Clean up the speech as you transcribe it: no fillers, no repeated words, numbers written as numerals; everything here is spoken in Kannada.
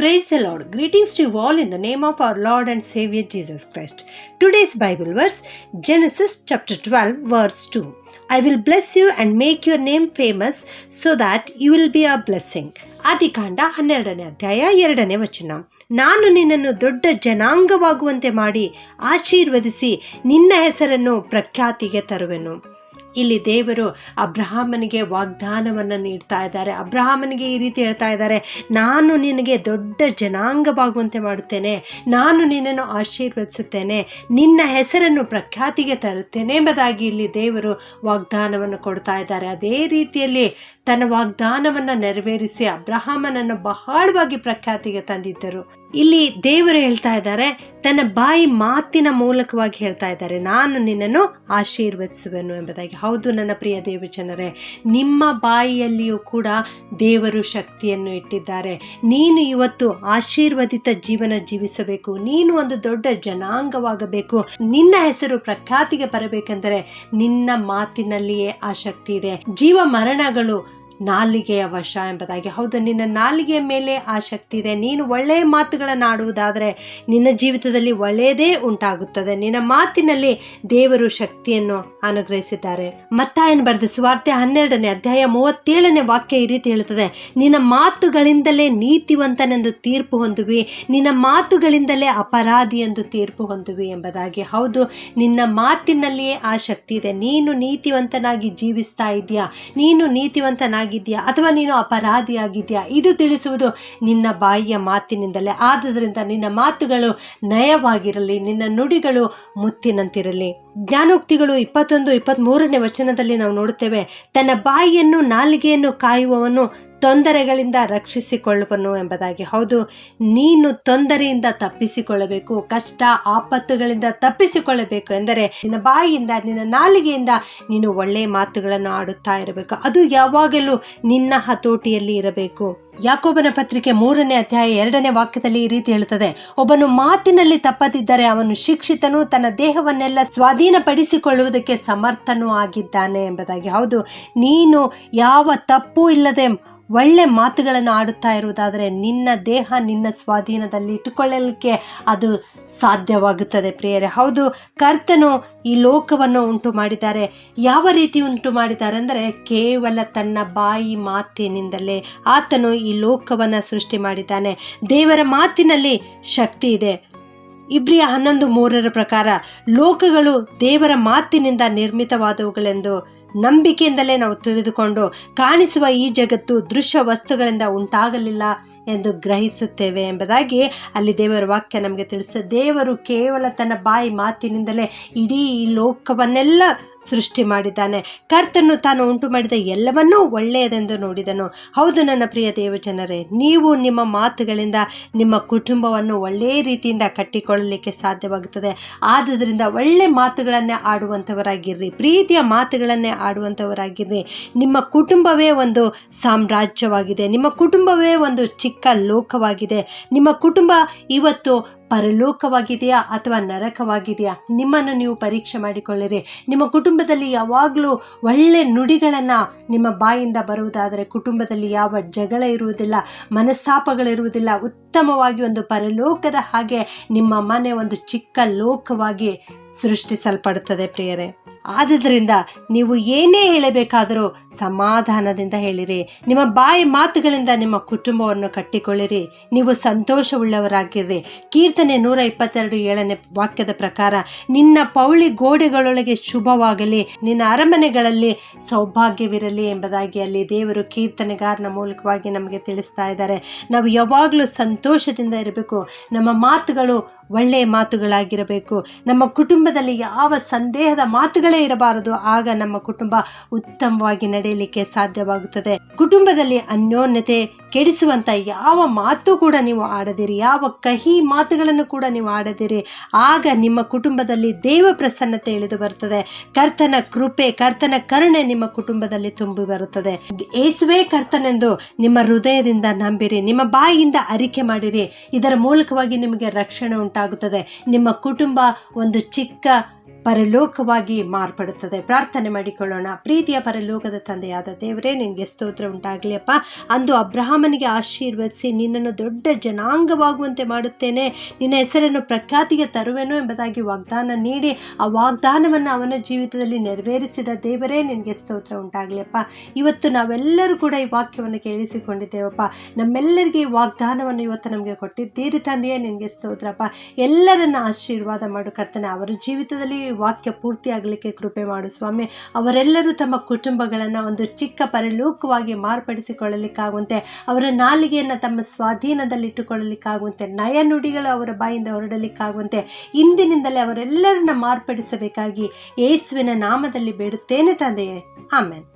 Praise the Lord. Greetings to you all in the name of our Lord and Savior Jesus Christ. Today's Bible verse, Genesis chapter 12 verse 2. I will bless you and make your name famous so that you will be a blessing. ಆದಿಕಾಂಡ 12ನೇ ಅಧ್ಯಾಯ 2ನೇ ವಚನ. ನಾನು ನಿನ್ನನ್ನು ದೊಡ್ಡ ಜನಾಂಗವಾಗುವಂತೆ ಮಾಡಿ ಆಶೀರ್ವದಿಸಿ ನಿನ್ನ ಹೆಸರನ್ನು ಪ್ರಖ್ಯಾತಿಗೆ ತರುವೆನು. ಇಲ್ಲಿ ದೇವರು ಅಬ್ರಹಾಮನಿಗೆ ವಾಗ್ದಾನವನ್ನು ನೀಡ್ತಾ ಇದ್ದಾರೆ. ಅಬ್ರಹಾಮನಿಗೆ ಈ ರೀತಿ ಹೇಳ್ತಾ ಇದ್ದಾರೆ, ನಾನು ನಿನಗೆ ದೊಡ್ಡ ಜನಾಂಗವಾಗುವಂತೆ ಮಾಡುತ್ತೇನೆ, ನಾನು ನಿನ್ನನ್ನು ಆಶೀರ್ವದಿಸುತ್ತೇನೆ, ನಿನ್ನ ಹೆಸರನ್ನು ಪ್ರಖ್ಯಾತಿಗೆ ತರುತ್ತೇನೆ ಎಂಬುದಾಗಿ ಇಲ್ಲಿ ದೇವರು ವಾಗ್ದಾನವನ್ನು ಕೊಡ್ತಾ ಇದ್ದಾರೆ. ಅದೇ ರೀತಿಯಲ್ಲಿ ತನ್ನ ವಾಗ್ದಾನವನ್ನು ನೆರವೇರಿಸಿ ಅಬ್ರಹಾಮನನ್ನು ಬಹಳವಾಗಿ ಪ್ರಖ್ಯಾತಿಗೆ ತಂದಿದ್ದರು. ಇಲ್ಲಿ ದೇವರು ಹೇಳ್ತಾ ಇದ್ದಾರೆ, ತನ್ನ ಬಾಯಿ ಮಾತಿನ ಮೂಲಕವಾಗಿ ಹೇಳ್ತಾ ಇದ್ದಾರೆ, ನಾನು ನಿನ್ನನ್ನು ಆಶೀರ್ವದಿಸುವೆನು ಎಂಬುದಾಗಿ. ಹೌದು ನನ್ನ ಪ್ರಿಯ ದೇವಜನರೇ, ನಿಮ್ಮ ಬಾಯಿಯಲ್ಲಿಯೂ ಕೂಡ ದೇವರು ಶಕ್ತಿಯನ್ನು ಇಟ್ಟಿದ್ದಾರೆ. ನೀನು ಇವತ್ತು ಆಶೀರ್ವದಿತ ಜೀವನ ಜೀವಿಸಬೇಕು, ನೀನು ಒಂದು ದೊಡ್ಡ ಜನಾಂಗವಾಗಬೇಕು, ನಿನ್ನ ಹೆಸರು ಪ್ರಖ್ಯಾತಿಗೆ ಬರಬೇಕೆಂದರೆ ನಿನ್ನ ಮಾತಿನಲ್ಲಿಯೇ ಆ ಶಕ್ತಿ ಇದೆ. ಜೀವ ಮರಣಗಳು ನಾಲಿಗೆಯ ವಶ ಎಂಬುದಾಗಿ. ಹೌದು, ನಿನ್ನ ನಾಲಿಗೆಯ ಮೇಲೆ ಆ ಶಕ್ತಿ ಇದೆ. ನೀನು ಒಳ್ಳೆಯ ಮಾತುಗಳನ್ನು ಆಡುವುದಾದರೆ ನಿನ್ನ ಜೀವಿತದಲ್ಲಿ ಒಳ್ಳೆಯದೇ ಉಂಟಾಗುತ್ತದೆ. ನಿನ್ನ ಮಾತಿನಲ್ಲಿ ದೇವರು ಶಕ್ತಿಯನ್ನು ಅನುಗ್ರಹಿಸಿದ್ದಾರೆ. ಮತ್ತಾಯನು ಬರೆದ ಸುವಾರ್ತೆ 12ನೇ ಅಧ್ಯಾಯ 37ನೇ ವಾಕ್ಯ ಈ ರೀತಿ ಹೇಳುತ್ತದೆ, ನಿನ್ನ ಮಾತುಗಳಿಂದಲೇ ನೀತಿವಂತನೆಂದು ತೀರ್ಪು ಹೊಂದುವಿ, ನಿನ್ನ ಮಾತುಗಳಿಂದಲೇ ಅಪರಾಧಿ ಎಂದು ತೀರ್ಪು ಹೊಂದುವಿ ಎಂಬುದಾಗಿ. ಹೌದು, ನಿನ್ನ ಮಾತಿನಲ್ಲಿಯೇ ಆ ಶಕ್ತಿ ಇದೆ. ನೀನು ನೀತಿವಂತನಾಗಿ ಜೀವಿಸ್ತಾ ಇದೆಯಾ, ನೀನು ನೀತಿವಂತನಾಗಿದ್ಯಾ ಅಥವಾ ನೀನು ಅಪರಾಧಿಯಾಗಿದ್ಯಾ, ಇದು ತಿಳಿಸುವುದು ನಿನ್ನ ಬಾಯಿಯ ಮಾತಿನಿಂದಲೇ. ಆದುದರಿಂದ ನಿನ್ನ ಮಾತುಗಳು ನಯವಾಗಿರಲಿ, ನಿನ್ನ ನುಡಿಗಳು ಮುತ್ತಿನಂತಿರಲಿ. ಜ್ಞಾನೋಕ್ತಿಗಳು 21-23ನೇ ವಚನದಲ್ಲಿ ನಾವು ನೋಡುತ್ತೇವೆ, ತನ್ನ ಬಾಯಿಯನ್ನು ನಾಲಿಗೆಯನ್ನು ಕಾಯುವವನು ತೊಂದರೆಗಳಿಂದ ರಕ್ಷಿಸಿಕೊಳ್ಳುವನು ಎಂಬುದಾಗಿ. ಹೌದು, ನೀನು ತೊಂದರೆಯಿಂದ ತಪ್ಪಿಸಿಕೊಳ್ಳಬೇಕು, ಕಷ್ಟ ಆಪತ್ತುಗಳಿಂದ ತಪ್ಪಿಸಿಕೊಳ್ಳಬೇಕು ಎಂದರೆ ನಿನ್ನ ಬಾಯಿಯಿಂದ, ನಿನ್ನ ನಾಲಿಗೆಯಿಂದ ನೀನು ಒಳ್ಳೆಯ ಮಾತುಗಳನ್ನು ಆಡುತ್ತಾ ಇರಬೇಕು. ಅದು ಯಾವಾಗಲೂ ನಿನ್ನ ಹತೋಟಿಯಲ್ಲಿ ಇರಬೇಕು. ಯಾಕೋಬನ ಪತ್ರಿಕೆ 3ನೇ ಅಧ್ಯಾಯ 2ನೇ ವಾಕ್ಯದಲ್ಲಿ ಈ ರೀತಿ ಹೇಳುತ್ತದೆ, ಒಬ್ಬನು ಮಾತಿನಲ್ಲಿ ತಪ್ಪದಿದ್ದರೆ ಅವನು ಶಿಕ್ಷಿತನು, ತನ್ನ ದೇಹವನ್ನೆಲ್ಲ ಸ್ವಾಧೀನಪಡಿಸಿಕೊಳ್ಳುವುದಕ್ಕೆ ಸಮರ್ಥನೂ ಆಗಿದ್ದಾನೆ ಎಂಬುದಾಗಿ. ಹೌದು, ನೀನು ಯಾವ ತಪ್ಪು ಇಲ್ಲದೆ ಒಳ್ಳೆ ಮಾತುಗಳನ್ನು ಆಡುತ್ತಾ ಇರುವುದಾದರೆ ನಿನ್ನ ದೇಹ ನಿನ್ನ ಸ್ವಾಧೀನದಲ್ಲಿ ಇಟ್ಟುಕೊಳ್ಳಲಿಕ್ಕೆ ಅದು ಸಾಧ್ಯವಾಗುತ್ತದೆ ಪ್ರಿಯರೇ. ಹೌದು, ಕರ್ತನು ಈ ಲೋಕವನ್ನು ಉಂಟು ಮಾಡಿದ್ದಾರೆ. ಯಾವ ರೀತಿ ಉಂಟು ಮಾಡಿದ್ದಾರೆ ಅಂದರೆ ಕೇವಲ ತನ್ನ ಬಾಯಿ ಮಾತಿನಿಂದಲೇ ಆತನು ಈ ಲೋಕವನ್ನು ಸೃಷ್ಟಿ ಮಾಡಿದ್ದಾನೆ. ದೇವರ ಮಾತಿನಲ್ಲಿ ಶಕ್ತಿ ಇದೆ. ಇಬ್ರಿಯ 11:3 ಪ್ರಕಾರ ಲೋಕಗಳು ದೇವರ ಮಾತಿನಿಂದ ನಿರ್ಮಿತವಾದವುಗಳೆಂದು ನಂಬಿಕೆಯಿಂದಲೇ ನಾವು ತಿಳಿದುಕೊಂಡು ಕಾಣಿಸುವ ಈ ಜಗತ್ತು ದೃಶ್ಯ ವಸ್ತುಗಳಿಂದ ಉಂಟಾಗಲಿಲ್ಲ ಎಂದು ಗ್ರಹಿಸುತ್ತೇವೆ ಎಂಬುದಾಗಿ ಅಲ್ಲಿ ದೇವರ ವಾಕ್ಯ ನಮಗೆ ತಿಳಿಸುತ್ತದೆ. ದೇವರು ಕೇವಲ ತನ್ನ ಬಾಯಿ ಮಾತಿನಿಂದಲೇ ಇಡೀ ಈ ಲೋಕವನ್ನೆಲ್ಲ ಸೃಷ್ಟಿ ಮಾಡಿದ್ದಾನೆ. ಕರ್ತನು ತಾನು ಉಂಟು ಮಾಡಿದ ಎಲ್ಲವನ್ನೂ ಒಳ್ಳೆಯದೆಂದು ನೋಡಿದನು. ಹೌದು ನನ್ನ ಪ್ರಿಯ ದೇವಜನರೇ, ನೀವು ನಿಮ್ಮ ಮಾತುಗಳಿಂದ ನಿಮ್ಮ ಕುಟುಂಬವನ್ನು ಒಳ್ಳೆಯ ರೀತಿಯಿಂದ ಕಟ್ಟಿಕೊಳ್ಳಲಿಕ್ಕೆ ಸಾಧ್ಯವಾಗುತ್ತದೆ. ಆದುದರಿಂದ ಒಳ್ಳೆ ಮಾತುಗಳನ್ನೇ ಆಡುವಂಥವರಾಗಿರ್ರಿ, ಪ್ರೀತಿಯ ಮಾತುಗಳನ್ನೇ ಆಡುವಂಥವರಾಗಿರ್ರಿ. ನಿಮ್ಮ ಕುಟುಂಬವೇ ಒಂದು ಸಾಮ್ರಾಜ್ಯವಾಗಿದೆ, ನಿಮ್ಮ ಕುಟುಂಬವೇ ಒಂದು ಚಿಕ್ಕ ಲೋಕವಾಗಿದೆ. ನಿಮ್ಮ ಕುಟುಂಬ ಇವತ್ತು ಪರಲೋಕವಾಗಿದೆಯಾ ಅಥವಾ ನರಕವಾಗಿದೆಯಾ, ನಿಮ್ಮನ್ನು ನೀವು ಪರೀಕ್ಷೆ ಮಾಡಿಕೊಳ್ಳಿರಿ. ನಿಮ್ಮ ಕುಟುಂಬದಲ್ಲಿ ಯಾವಾಗಲೂ ಒಳ್ಳೆ ನುಡಿಗಳನ್ನು ನಿಮ್ಮ ಬಾಯಿಂದ ಬರುವುದಾದರೆ ಕುಟುಂಬದಲ್ಲಿ ಯಾವ ಜಗಳ ಇರುವುದಿಲ್ಲ, ಮನಸ್ತಾಪಗಳಿರುವುದಿಲ್ಲ. ಉತ್ತಮವಾಗಿ ಒಂದು ಪರಲೋಕದ ಹಾಗೆ ನಿಮ್ಮ ಮನೆ ಒಂದು ಚಿಕ್ಕ ಲೋಕವಾಗಿ ಸೃಷ್ಟಿಸಲ್ಪಡುತ್ತದೆ ಪ್ರಿಯರೇ. ಆದುದರಿಂದ ನೀವು ಏನೇ ಹೇಳಬೇಕಾದರೂ ಸಮಾಧಾನದಿಂದ ಹೇಳಿರಿ. ನಿಮ್ಮ ಬಾಯಿ ಮಾತುಗಳಿಂದ ನಿಮ್ಮ ಕುಟುಂಬವನ್ನು ಕಟ್ಟಿಕೊಳ್ಳಿರಿ. ನೀವು ಸಂತೋಷವುಳ್ಳವರಾಗಿರ್ರಿ. ಕೀರ್ತನೆ 122:7ನೇ ವಾಕ್ಯದ ಪ್ರಕಾರ, ನಿನ್ನ ಪೌಳಿ ಗೋಡೆಗಳೊಳಗೆ ಶುಭವಾಗಲಿ, ನಿನ್ನ ಅರಮನೆಗಳಲ್ಲಿ ಸೌಭಾಗ್ಯವಿರಲಿ ಎಂಬುದಾಗಿ ಅಲ್ಲಿ ದೇವರು ಕೀರ್ತನೆಗಾರನ ಮೂಲಕವಾಗಿ ನಮಗೆ ತಿಳಿಸ್ತಾ ಇದ್ದಾರೆ. ನಾವು ಯಾವಾಗಲೂ ಸಂತೋಷದಿಂದ ಇರಬೇಕು. ನಮ್ಮ ಮಾತುಗಳು ಒಳ್ಳೆಯ ಮಾತುಗಳಾಗಿರಬೇಕು. ನಮ್ಮ ಕುಟುಂಬದಲ್ಲಿ ಯಾವ ಸಂದೇಹದ ಮಾತುಗಳೇ ಇರಬಾರದು. ಆಗ ನಮ್ಮ ಕುಟುಂಬ ಉತ್ತಮವಾಗಿ ನಡೆಯಲಿಕ್ಕೆ ಸಾಧ್ಯವಾಗುತ್ತದೆ. ಕುಟುಂಬದಲ್ಲಿ ಅನ್ಯೋನ್ಯತೆ ಕೆಡಿಸುವಂಥ ಯಾವ ಮಾತು ಕೂಡ ನೀವು ಆಡದಿರಿ, ಯಾವ ಕಹಿ ಮಾತುಗಳನ್ನು ಕೂಡ ನೀವು ಆಡದಿರಿ. ಆಗ ನಿಮ್ಮ ಕುಟುಂಬದಲ್ಲಿ ದೇವ ಪ್ರಸನ್ನತೆ ಇಳಿದು ಬರುತ್ತದೆ. ಕರ್ತನ ಕೃಪೆ, ಕರ್ತನ ಕರುಣೆ ನಿಮ್ಮ ಕುಟುಂಬದಲ್ಲಿ ತುಂಬಿ ಬರುತ್ತದೆ. ಯೇಸುವೇ ಕರ್ತನೆಂದು ನಿಮ್ಮ ಹೃದಯದಿಂದ ನಂಬಿರಿ, ನಿಮ್ಮ ಬಾಯಿಯಿಂದ ಅರಿಕೆ ಮಾಡಿರಿ. ಇದರ ಮೂಲಕವಾಗಿ ನಿಮಗೆ ರಕ್ಷಣೆ ಉಂಟಾಗುತ್ತದೆ. ನಿಮ್ಮ ಕುಟುಂಬ ಒಂದು ಚಿಕ್ಕ ಪರಲೋಕವಾಗಿ ಮಾರ್ಪಡುತ್ತದೆ. ಪ್ರಾರ್ಥನೆ ಮಾಡಿಕೊಳ್ಳೋಣ. ಪ್ರೀತಿಯ ಪರಲೋಕದ ತಂದೆಯಾದ ದೇವರೇ, ನಿನಗೆ ಸ್ತೋತ್ರ ಉಂಟಾಗಲಿ ಅಪ್ಪ. ಅಂದು ಅಬ್ರಹಾಮನಿಗೆ ಆಶೀರ್ವದಿಸಿ ನಿನ್ನನ್ನು ದೊಡ್ಡ ಜನಾಂಗವಾಗುವಂತೆ ಮಾಡುತ್ತೇನೆ, ನಿನ್ನ ಹೆಸರನ್ನು ಪ್ರಖ್ಯಾತಿಗೆ ತರುವೆನು ಎಂಬುದಾಗಿ ವಾಗ್ದಾನ ನೀಡಿ ಆ ವಾಗ್ದಾನವನ್ನು ಅವನ ಜೀವಿತದಲ್ಲಿ ನೆರವೇರಿಸಿದ ದೇವರೇ, ನಿನಗೆ ಸ್ತೋತ್ರ ಉಂಟಾಗಲಿ ಅಪ್ಪ. ಇವತ್ತು ನಾವೆಲ್ಲರೂ ಕೂಡ ಈ ವಾಕ್ಯವನ್ನು ಕೇಳಿಸಿಕೊಂಡಿದ್ದೇವಪ್ಪ. ನಮ್ಮೆಲ್ಲರಿಗೆ ಈ ವಾಗ್ದಾನವನ್ನು ಇವತ್ತು ನಮಗೆ ಕೊಟ್ಟಿದ್ದೀರಿ ತಂದೆಯೇ, ನಿನಗೆ ಸ್ತೋತ್ರಪ್ಪ. ಎಲ್ಲರನ್ನ ಆಶೀರ್ವಾದ ಮಾಡು ಕರ್ತನೆ. ಅವರ ಜೀವಿತದಲ್ಲಿ ವಾಕ್ಯ ಪೂರ್ತಿಯಾಗಲಿಕ್ಕೆ ಕೃಪೆ ಮಾಡು ಸ್ವಾಮಿ. ಅವರೆಲ್ಲರೂ ತಮ್ಮ ಕುಟುಂಬಗಳನ್ನು ಒಂದು ಚಿಕ್ಕ ಪರಲೋಕವಾಗಿ ಮಾರ್ಪಡಿಸಿಕೊಳ್ಳಲಿಕ್ಕಾಗುವಂತೆ, ಅವರ ನಾಲಿಗೆಯನ್ನು ತಮ್ಮ ಸ್ವಾಧೀನದಲ್ಲಿಟ್ಟುಕೊಳ್ಳಲಿಕ್ಕಾಗುವಂತೆ, ನಯ ನುಡಿಗಳು ಅವರ ಬಾಯಿಂದ ಹೊರಡಲಿಕ್ಕಾಗುವಂತೆ ಇಂದಿನಿಂದಲೇ ಅವರೆಲ್ಲರನ್ನ ಮಾರ್ಪಡಿಸಬೇಕಾಗಿ ಯೇಸುವಿನ ನಾಮದಲ್ಲಿ ಬೇಡುತ್ತೇನೆ ತಂದೆಯೇ. ಆಮೆನ್.